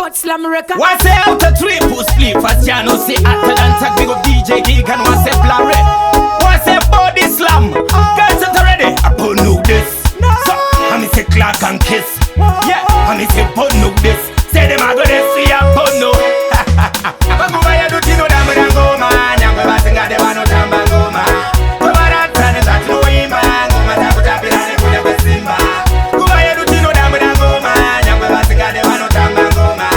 But slam record. One say out a triple split fast ya no say after than tag big of DJ Geek and one say Blare. One say body slam. Guys are ready. I put no this. So I me say Clark and Kiss. Yeah, I me say put no this. Say them I go this see I put no. Bagu ya do tino da me ngoma. Nyangwe basinga de wano tamba ngoma. Kubara tane za tuno imba. Ngoma takuta pirane kuja kwa Simba. Kuba ya do tino da me ngoma. Nyangwe basinga de wano tamba ngoma.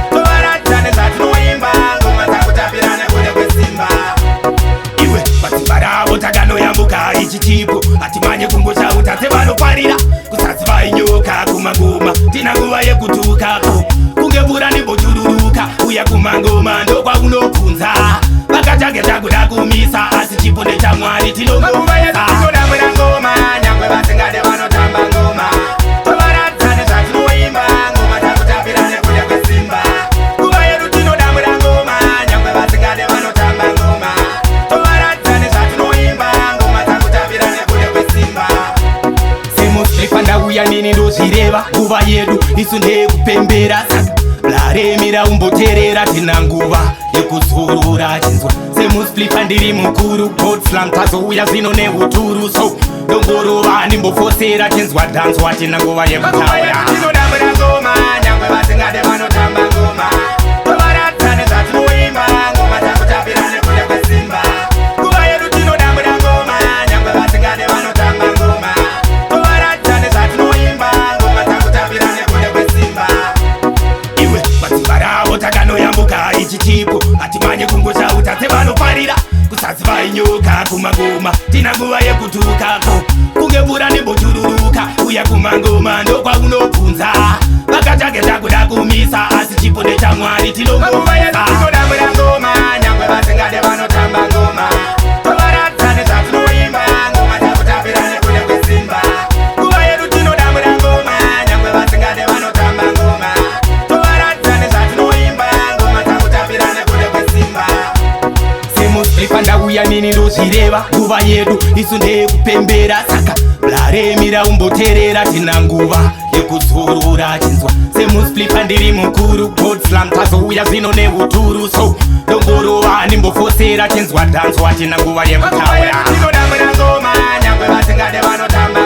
Kubara tane za tuno imba. Ngoma takuta pirane kuja kwa Simba. Iwe batibara utagano yambuka ichichipo. Atimanye kungocha utate bano parira. Kusatsiba inyoka kumagoma. Tinanguwa ye kutukako. Kungebura ni bojururuka. Uya kumangoma ndo kwa unopunza. Bakachake chakuda kumisa. Asichipone cha mwari tilongoma. Makuba ya tino mwena ngoma. Nyangwe basingade wanotamba ngoma. Kubara tane za tuno imba. Ngoma takutapirane kuja kwa Simba. Kuba ya tino mwena ngoma. Nyangwe basingade wanotamba ngoma. Kubara tane za tuno imba. Ngoma takutapirane kuja kwa Simba. Semusifanda uya nini ndo zireva. Kuba yedu isunde kupembera saka. Laremira umboterera tina nguva yekuzurura chinzwa semusplifa ndiri mukuru Godslam tazouya zvino neuturu so dongorova ndimbofosera chinzwa dhanzwa tina nguva yekutaura tinodambira ngoma nyangwe vasingade vanotamba ngoma tovaratane zvatinoimba ngoma takutapirane kuja kwa Simba nguva yedu tinodambira ngoma nyangwe vasingade vanotamba ngoma tovaratane zvatinoimba ngoma takutapirane kuja kwa Simba Batibara takano yambuka ichichipo atimanye kungocha utate vanoparira kusatsiva inyoka kumagoma tina nguva yekutukako kungebura nembojururuka uya kumangoma ndo kwa unopunza vakachake takuda kumisa asi chipone cha mwari tilongoma ngoma nyangwe vasingade vanotamba ngoma tovaratane zvatinoimba ngoma takutapirane kuja kwa Simba nguva yedu tinodambura ngoma nyangwe vasingade vanotamba ngoma Semusplifa ndauya nini ndozvireva nguva yedu isunde kupembera saka laremira umboterera tina nguva yekuzurura chinzwa semusplifa ndiri mukuru Godslam tazouya zvino neuturu so dongorova ndimbofosera chinzwa dhanzwa tina nguva yekutaura tinodambira ngoma nyangwe vasingade vanotamba